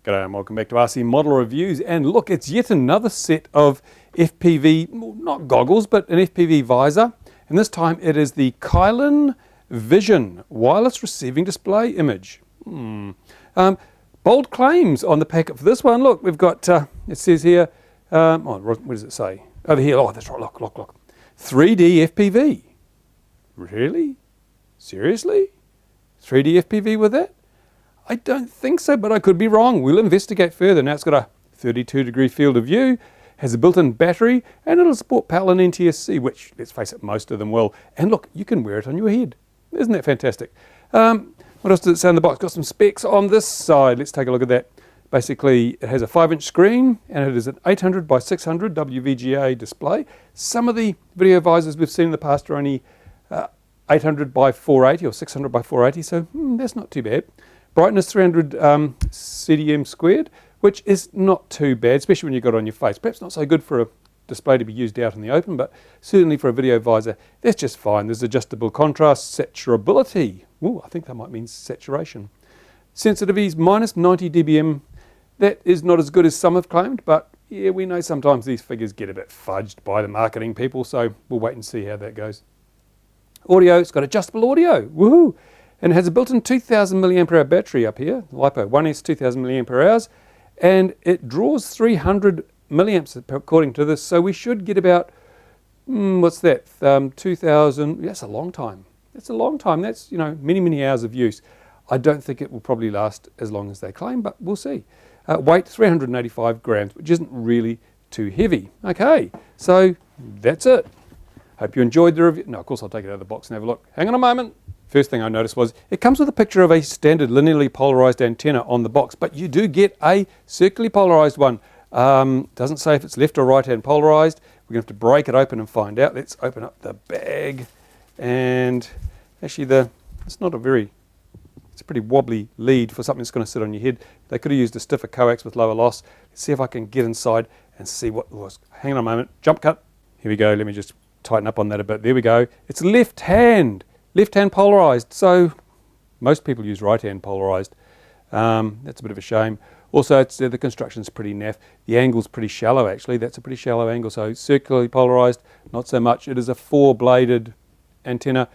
G'day and welcome back to RC Model Reviews. And look, it's yet another set of FPV, well, not goggles, but an FPV visor. And this time it is the Kylin Vision wireless receiving display image. Bold claims on the packet for this one. Look, we've got, it says here, what does it say? Over here, oh, that's right, look. 3D FPV. Really? Seriously? 3D FPV with that? I don't think so, but I could be wrong. We'll investigate further. Now it's got a 32-degree field of view, has a built-in battery, and it'll support PAL and NTSC, which, let's face it, most of them will. And look, you can wear it on your head. Isn't that fantastic? What else does it say in the box? Got some specs on this side. Let's take a look at that. Basically, it has a 5-inch screen, and it is an 800 by 600 WVGA display. Some of the video visors we've seen in the past are only 800 by 480 or 600 by 480, so that's not too bad. Brightness 300 CDM squared, which is not too bad, especially when you've got it on your face. Perhaps not so good for a display to be used out in the open, but certainly for a video visor, that's just fine. There's adjustable contrast, saturability. Ooh, I think that might mean saturation. Sensitivity is minus 90 dBm. That is not as good as some have claimed, but yeah, we know sometimes these figures get a bit fudged by the marketing people, so we'll wait and see how that goes. Audio, it's got adjustable audio. Woohoo! And it has a built-in 2000 milliamp hour battery up here, lipo 1S 2000 milliamp hours, and it draws 300 milliamps according to this, so we should get about, what's that, 2000, that's a long time. That's a long time, that's, you know, many hours of use. I don't think it will probably last as long as they claim, but we'll see. Weight 385 grams, which isn't really too heavy. Okay, so that's it. Hope you enjoyed the review. No, of course I'll take it out of the box and have a look. Hang on a moment. First thing I noticed was it comes with a picture of a standard linearly polarized antenna on the box, but you do get a circularly polarized one. Doesn't say if it's left or right hand polarized. We're going to have to break it open and find out. Let's open up the bag. And actually it's not a very, it's a pretty wobbly lead for something that's going to sit on your head. They could have used a stiffer coax with lower loss. Let's see if I can get inside and see what was. Hang on a moment. Jump cut. Here we go. Let me just tighten up on that a bit. There we go. It's left hand polarized. So most people use right hand polarized. That's a bit of a shame. Also, the construction's pretty naff. The angle's pretty shallow actually. That's a pretty shallow angle. So circularly polarized, not so much. It is a 4-bladed antenna.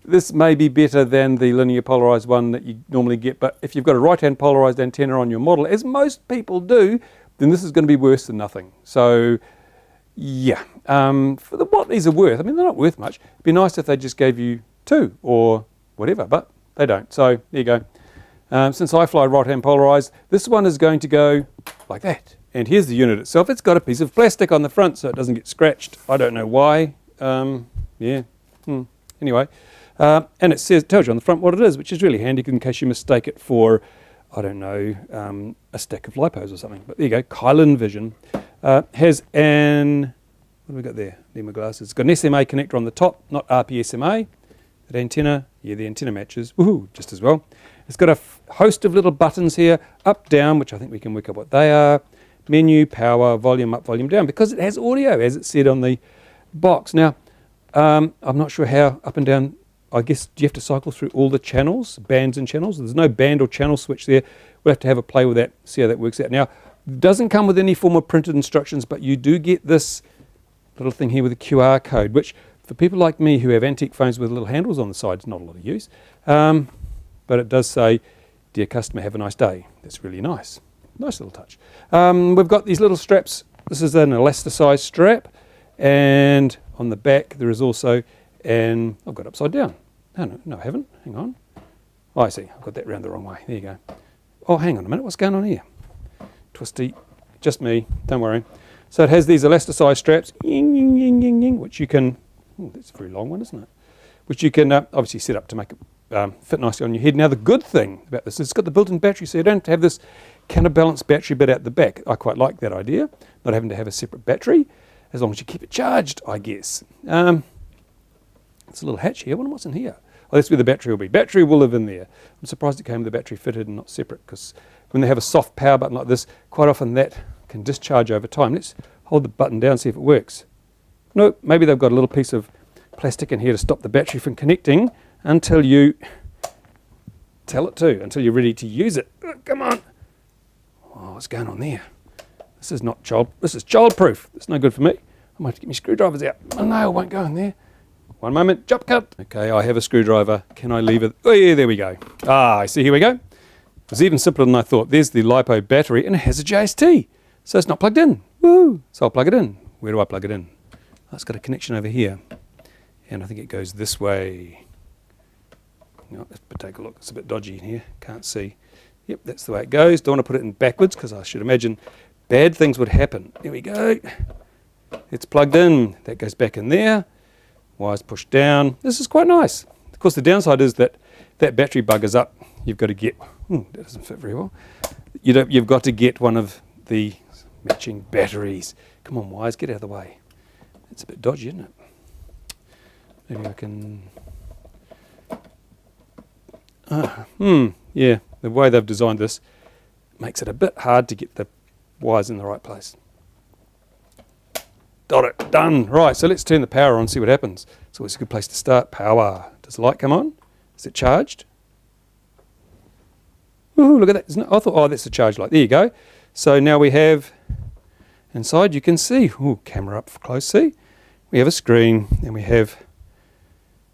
This may be better than the linear polarized one that you normally get, but if you've got a right-hand polarized antenna on your model, as most people do, then this is going to be worse than nothing. So, yeah, for what these are worth, I mean, they're not worth much. It'd be nice if they just gave you 2 or whatever, but they don't. So, there you go. Since I fly right-hand polarized, this one is going to go like that. And here's the unit itself. It's got a piece of plastic on the front so it doesn't get scratched. I don't know why. Anyway. And it tells you on the front what it is, which is really handy in case you mistake it for, I don't know, a stack of lipos or something. But there you go, Kylin Vision. Has an, what have we got there? There are my glasses. It's got an SMA connector on the top, not RPSMA. That antenna, yeah, the antenna matches, woohoo, just as well. It's got a host of little buttons here, up, down, which I think we can work out what they are. Menu, power, volume up, volume down, because it has audio, as it said on the box. Now, I'm not sure how up and down. I guess you have to cycle through all the channels, bands and channels. There's no band or channel switch there. We'll have to have a play with that, see how that works out. Now, it doesn't come with any form of printed instructions, but you do get this little thing here with a QR code, which for people like me who have antique phones with little handles on the side, it's not a lot of use. But it does say, "Dear customer, have a nice day." That's really nice. Nice little touch. We've got these little straps. This is an elasticized strap. And on the back, there is also an, I've got it upside down. No, I haven't. Hang on. Oh, I see. I've got that round the wrong way. There you go. Oh, hang on a minute. What's going on here? Twisty. Just me. Don't worry. So it has these elasticized straps, which you can, that's a very long one, isn't it? Which you can obviously set up to make it fit nicely on your head. Now, the good thing about this is it's got the built-in battery, so you don't have this counterbalance battery bit out the back. I quite like that idea, not having to have a separate battery, as long as you keep it charged, I guess. It's a little hatch here. I wonder what's in here. Oh, that's where the battery will be. Battery will live in there. I'm surprised it came with the battery fitted and not separate, because when they have a soft power button like this, quite often that can discharge over time. Let's hold the button down, see if it works. Nope, maybe they've got a little piece of plastic in here to stop the battery from connecting until you tell it to, until you're ready to use it. Oh, come on. Oh, what's going on there? This is not this is child-proof. It's no good for me. I might have to get my screwdrivers out. My nail won't go in there. One moment, jump cut. Okay, I have a screwdriver. Can I leave it? Oh yeah, there we go. Ah, I see, here we go. It was even simpler than I thought. There's the LiPo battery and it has a JST. So it's not plugged in. Woo! So I'll plug it in. Where do I plug it in? Oh, it's got a connection over here. And I think it goes this way. No, let's take a look. It's a bit dodgy in here. Can't see. Yep, that's the way it goes. Don't want to put it in backwards because I should imagine bad things would happen. There we go. It's plugged in. That goes back in there. Wires pushed down. This is quite nice. Of course, the downside is that that battery buggers up. You've got to get... that doesn't fit very well. You've got to get one of the matching batteries. Come on, wires, get out of the way. It's a bit dodgy, isn't it? Maybe I can... yeah, the way they've designed this makes it a bit hard to get the wires in the right place. Got it, done. Right, so let's turn the power on and see what happens. So it's a good place to start. Power. Does the light come on? Is it charged? Ooh, look at that. I thought, oh, that's a charge light. There you go. So now we have, inside you can see, ooh, camera up close, see? We have a screen and we have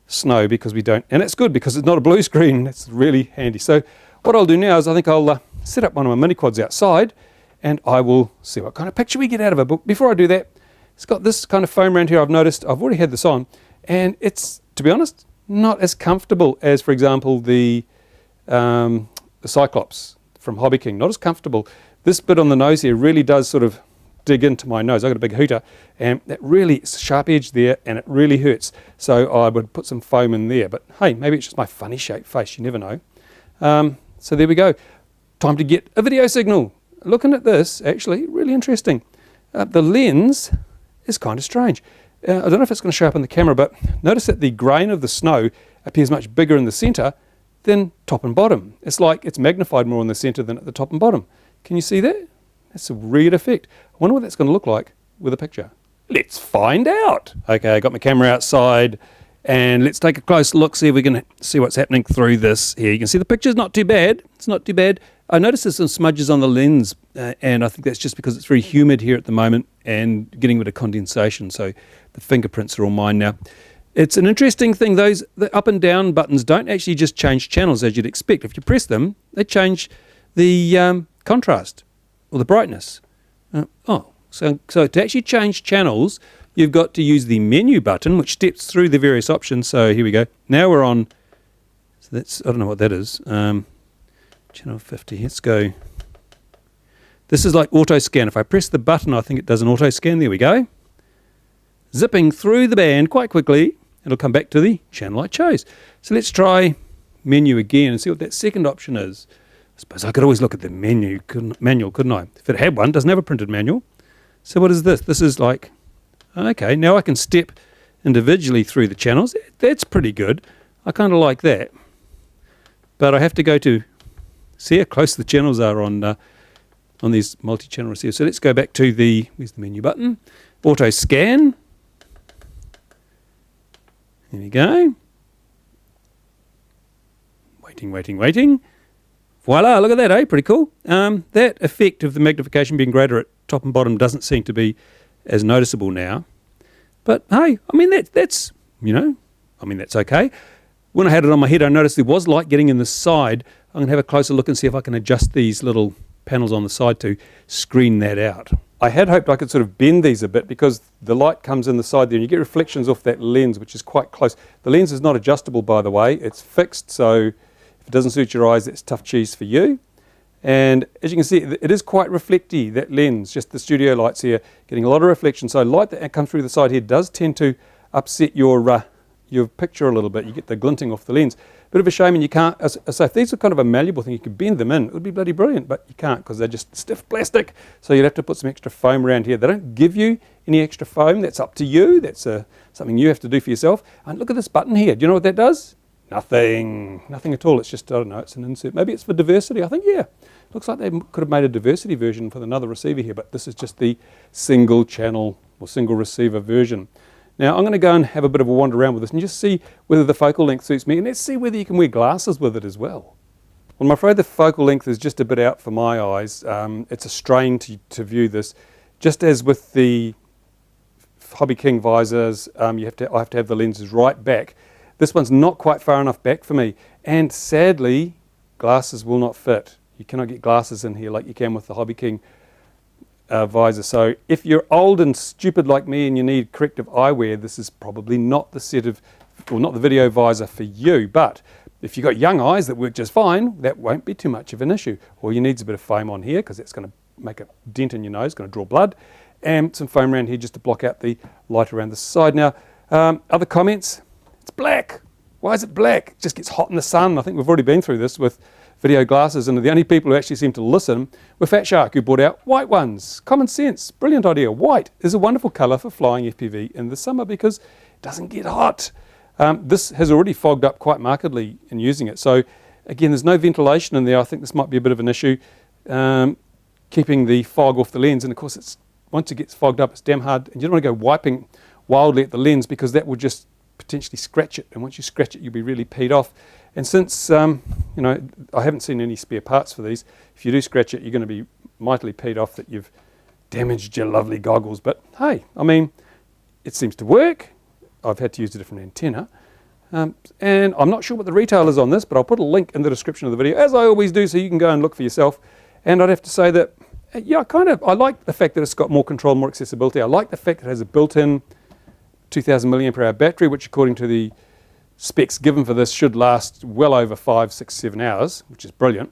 snow because we don't, and it's good because it's not a blue screen. That's really handy. So what I'll do now is I think I'll set up one of my mini quads outside and I will see what kind of picture we get out of it. But before I do that, it's got this kind of foam around here. I've noticed, I've already had this on, and it's, to be honest, not as comfortable as, for example, the Cyclops from Hobby King. Not as comfortable. This bit on the nose here really does sort of dig into my nose. I've got a big hooter, and that really, it's a sharp edge there, and it really hurts. So I would put some foam in there. But hey, maybe it's just my funny shaped face. You never know. So there we go. Time to get a video signal. Looking at this, actually, really interesting. The lens is kind of strange. I don't know if it's going to show up on the camera, but notice that the grain of the snow appears much bigger in the center than top and bottom. It's like it's magnified more in the center than at the top and bottom. Can you see that? That's a weird effect. I wonder what that's going to look like with a picture. Let's find out. Okay, I got my camera outside and let's take a close look, see if we can see what's happening through this here. You can see the picture's not too bad. It's not too bad. I noticed there's some smudges on the lens, and I think that's just because it's very humid here at the moment and getting a bit of condensation, so the fingerprints are all mine now. It's an interesting thing. The up and down buttons don't actually just change channels as you'd expect. If you press them, they change the contrast or the brightness. So to actually change channels, you've got to use the menu button, which steps through the various options. So here we go. Now we're on, so that's, I don't know what that is. Channel 50, let's go. This is like auto scan. If I press the button, I think it does an auto scan. There we go. Zipping through the band quite quickly. It'll come back to the channel I chose. So let's try menu again and see what that second option is. I suppose I could always look at the manual, couldn't I? If it had one, it doesn't have a printed manual. So what is this? This is like, okay, now I can step individually through the channels. That's pretty good. I kind of like that. But I have to go to, see how close the channels are on these multi-channel receivers. So let's go back to where's the menu button? Auto scan. There we go. Waiting. Voila, look at that, eh? Pretty cool. That effect of the magnification being greater at top and bottom doesn't seem to be as noticeable now. But hey, I mean, that's, that's okay. When I had it on my head, I noticed there was light getting in the side. I'm going to have a closer look and see if I can adjust these little panels on the side to screen that out. I had hoped I could sort of bend these a bit because the light comes in the side there and you get reflections off that lens, which is quite close. The lens is not adjustable, by the way. It's fixed, so if it doesn't suit your eyes, that's tough cheese for you. And as you can see, it is quite reflecty, that lens, just the studio lights here, getting a lot of reflection. So light that comes through the side here does tend to upset your picture a little bit. You get the glinting off the lens. Bit of a shame, and you can't, so if these are kind of a malleable thing, you could bend them in. It would be bloody brilliant, but you can't because they're just stiff plastic. So you'd have to put some extra foam around here. They don't give you any extra foam. That's up to you. That's something you have to do for yourself. And look at this button here. Do you know what that does? Nothing at all. It's just, I don't know, it's an insert. Maybe it's for diversity. I think, yeah. Looks like they could have made a diversity version for another receiver here, but this is just the single channel or single receiver version. Now I'm going to go and have a bit of a wander around with this and just see whether the focal length suits me, and let's see whether you can wear glasses with it as well. Well, I'm afraid the focal length is just a bit out for my eyes. It's a strain to view this. Just as with the Hobby King visors, I have to have the lenses right back. This one's not quite far enough back for me, and sadly, glasses will not fit. You cannot get glasses in here like you can with the Hobby King visor. So if you're old and stupid like me and you need corrective eyewear, this is probably not the set of, or not the video visor for you. But if you've got young eyes that work just fine, that won't be too much of an issue. All you need is a bit of foam on here, because it's going to make a dent in your nose, going to draw blood, and some foam around here just to block out the light around the side. Now, other comments? It's black. Why is it black? It just gets hot in the sun. I think we've already been through this with video glasses, and the only people who actually seem to listen were Fat Shark, who brought out white ones. Common sense, brilliant idea. White is a wonderful colour for flying FPV in the summer because it doesn't get hot. This has already fogged up quite markedly in using it. So again, there's no ventilation in there. I think this might be a bit of an issue, keeping the fog off the lens. And of course, once it gets fogged up, it's damn hard. And you don't want to go wiping wildly at the lens, because that will just potentially scratch it. And once you scratch it, you'll be really peed off. And since, you know, I haven't seen any spare parts for these, if you do scratch it, you're going to be mightily peed off that you've damaged your lovely goggles. But hey, I mean, it seems to work. I've had to use a different antenna. And I'm not sure what the retail is on this, but I'll put a link in the description of the video, as I always do, so you can go and look for yourself. And I'd have to say that, yeah, I like the fact that it's got more control, more accessibility. I like the fact that it has a built-in 2000 milliampere hour battery, which according to the specs given for this should last well over 5, 6, 7 hours, which is brilliant.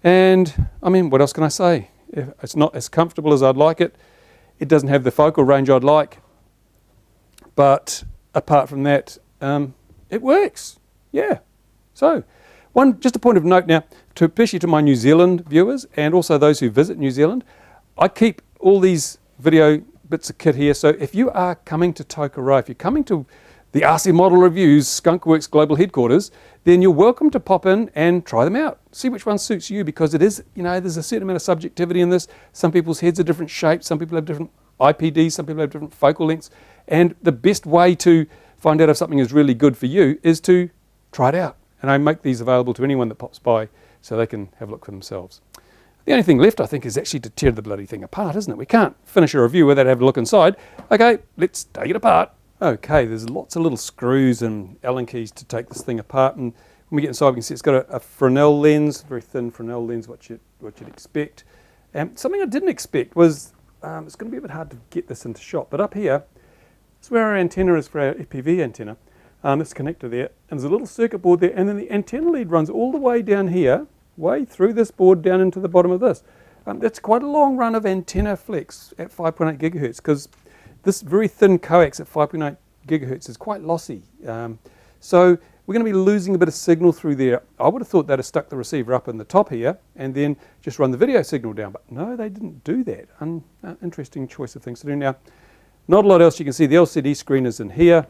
And I mean, what else can I say? It's not as comfortable as I'd like it. It doesn't have the focal range I'd like. But apart from that, it works. Yeah. So, just a point of note now, especially to my New Zealand viewers and also those who visit New Zealand, I keep all these video bits of kit here. So if you are coming to Tokoroa, if you're coming to the RC Model Reviews Skunkworks Global Headquarters, then you're welcome to pop in and try them out. See which one suits you, because it is, you know, there's a certain amount of subjectivity in this. Some people's heads are different shapes, some people have different IPDs, some people have different focal lengths, and the best way to find out if something is really good for you is to try it out. And I make these available to anyone that pops by so they can have a look for themselves. The only thing left, I think, is actually to tear the bloody thing apart, isn't it? We can't finish a review without having a look inside. Okay, let's take it apart. Okay, there's lots of little screws and Allen keys to take this thing apart, and when we get inside we can see it's got a Fresnel lens, very thin Fresnel lens, what you'd expect. Something I didn't expect was, it's going to be a bit hard to get this into shot, but up here, that's where our antenna is for our FPV antenna. This connector there, and there's a little circuit board there, and then the antenna lead runs all the way down here, way through this board down into the bottom of this. That's quite a long run of antenna flex at 5.8 gigahertz, because this very thin coax at 5.8 gigahertz is quite lossy. So we're going to be losing a bit of signal through there. I would have thought they'd have stuck the receiver up in the top here and then just run the video signal down, but no, they didn't do that. Interesting choice of things to do. Now, not a lot else you can see. The LCD screen is in here.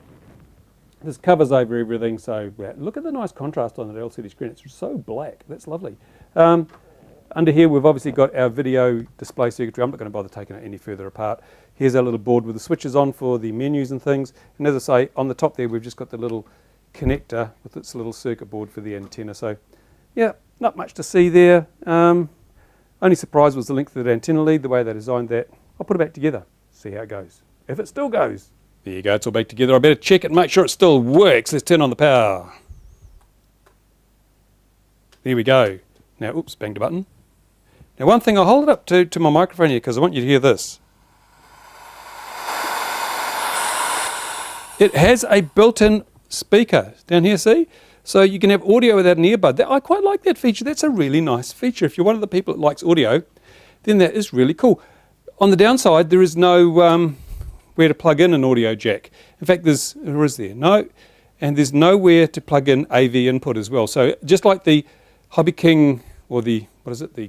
This covers over everything, so look at the nice contrast on the LCD screen. It's so black. That's lovely. Under here, we've obviously got our video display circuitry. I'm not going to bother taking it any further apart. Here's our little board with the switches on for the menus and things. And as I say, on the top there, we've just got the little connector with its little circuit board for the antenna. So, yeah, not much to see there. Only surprise was the length of the antenna lead, the way they designed that. I'll put it back together, see how it goes. If it still goes. There you go, it's all back together. I better check it and make sure it still works. Let's turn on the power. There we go. Now, oops, banged a button. Now, one thing, I'll hold it up to my microphone here because I want you to hear this. It has a built-in speaker down here, see? So you can have audio without an earbud. I quite like that feature. That's a really nice feature. If you're one of the people that likes audio, then that is really cool. On the downside, there is no where to plug in an audio jack. In fact, or is there? No. And there's nowhere to plug in AV input as well. So just like the Hobby King or the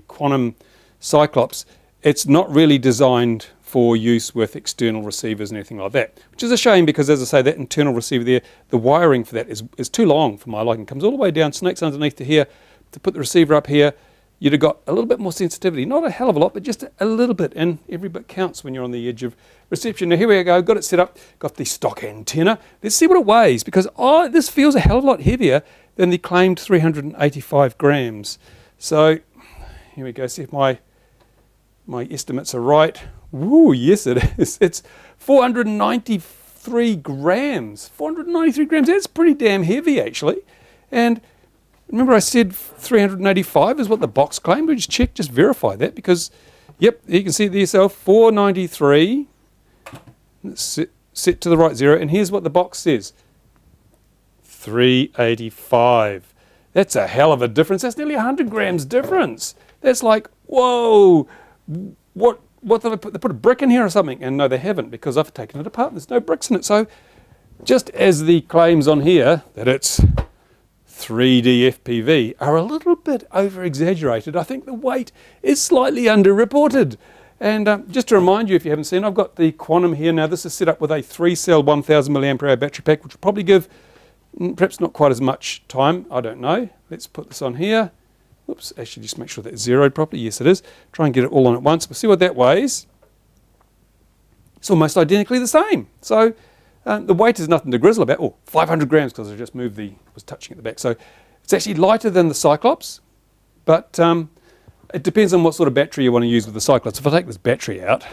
Quantum Cyclops, it's not really designed for use with external receivers and anything like that, which is a shame because, as I say, that internal receiver there, the wiring for that is too long for my liking. It comes all the way down, snakes underneath to here. To put the receiver up here, you'd have got a little bit more sensitivity. Not a hell of a lot, but just a little bit, and every bit counts when you're on the edge of reception. Now here we go, got it set up, got the stock antenna. Let's see what it weighs, because this feels a hell of a lot heavier than the claimed 385 grams. So here we go, see if my estimates are right. Woo, yes it is. It's 493 grams. 493 grams, that's pretty damn heavy actually. And remember I said 385 is what the box claimed? We just check, just verify that because, yep, you can see it there yourself, 493. Let's set to the right zero, and here's what the box says. 385. That's a hell of a difference. That's nearly 100 grams difference. That's like, whoa, what did I put? They put a brick in here or something? And no, they haven't, because I've taken it apart and there's no bricks in it. So just as the claims on here that it's 3D FPV are a little bit over-exaggerated, I think the weight is slightly underreported. And just to remind you, if you haven't seen, I've got the Quantum here. Now this is set up with a 3-cell 1000 milliampere hour battery pack, which will probably give perhaps not quite as much time, I don't know. Let's put this on here. Oops, actually just make sure that's zeroed properly. Yes it is. Try and get it all on at once. We'll see what that weighs. It's almost identically the same. So the weight is nothing to grizzle about. Oh, 500 grams because I just moved was touching at the back. So it's actually lighter than the Cyclops, but it depends on what sort of battery you want to use with the Cyclops. If I take this battery out,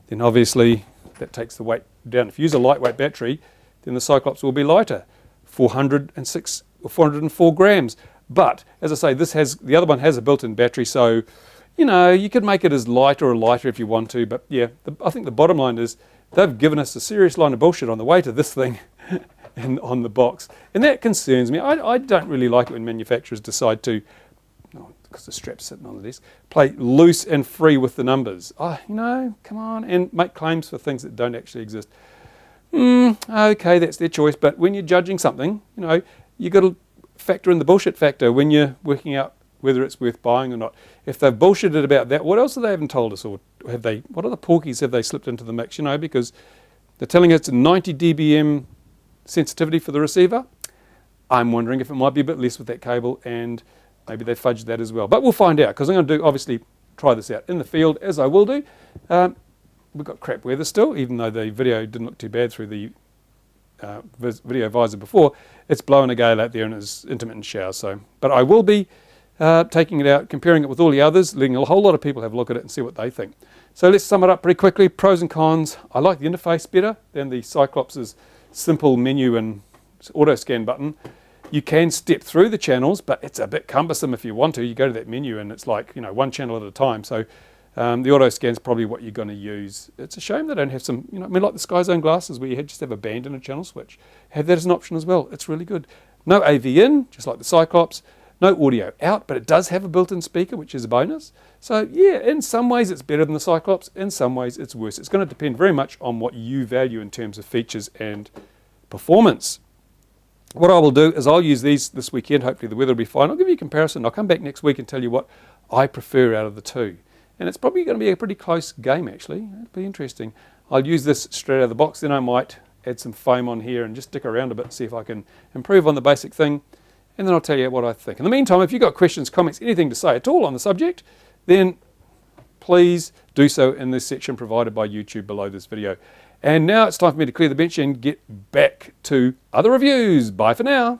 then obviously that takes the weight down. If you use a lightweight battery, then the Cyclops will be lighter, 406 or 404 grams. But as I say, the other one has a built-in battery, so you know you could make it as light or lighter if you want to. But yeah, I think the bottom line is they've given us a serious line of bullshit on the weight of this thing and on the box, and that concerns me. I don't really like it when manufacturers decide to, because the strap's sitting on the desk, play loose and free with the numbers. Oh, you know, come on, and make claims for things that don't actually exist. Okay, that's their choice, but when you're judging something, you know, you've got to factor in the bullshit factor when you're working out whether it's worth buying or not. If they've bullshitted about that, what else have they haven't told us, or have they? What other porkies have they slipped into the mix? You know, because they're telling us it's 90 dBm sensitivity for the receiver. I'm wondering if it might be a bit less with that cable, and maybe they fudged that as well. But we'll find out, because I'm going to obviously try this out in the field, as I will do. We've got crap weather still, even though the video didn't look too bad through the video visor before. It's blowing a gale out there and it's intermittent showers. So, but I will be taking it out, comparing it with all the others, letting a whole lot of people have a look at it and see what they think. So let's sum it up pretty quickly. Pros and cons. I like the interface better than the Cyclops' simple menu and auto scan button. You can step through the channels, but it's a bit cumbersome if you want to. You go to that menu and it's like, you know, one channel at a time. So the auto scan is probably what you're going to use. It's a shame they don't have some, you know, I mean, like the Sky Zone glasses where you just have a band and a channel switch. Have that as an option as well. It's really good. No AV in, just like the Cyclops. No audio out, but it does have a built-in speaker, which is a bonus. So yeah, in some ways it's better than the Cyclops. In some ways it's worse. It's going to depend very much on what you value in terms of features and performance. What I will do is I'll use these this weekend. Hopefully the weather will be fine. I'll give you a comparison. I'll come back next week and tell you what I prefer out of the two. And it's probably going to be a pretty close game, actually. It'll be interesting. I'll use this straight out of the box. Then I might add some foam on here and just stick around a bit and see if I can improve on the basic thing. And then I'll tell you what I think. In the meantime, if you've got questions, comments, anything to say at all on the subject, then please do so in this section provided by YouTube below this video. And now it's time for me to clear the bench and get back to other reviews. Bye for now.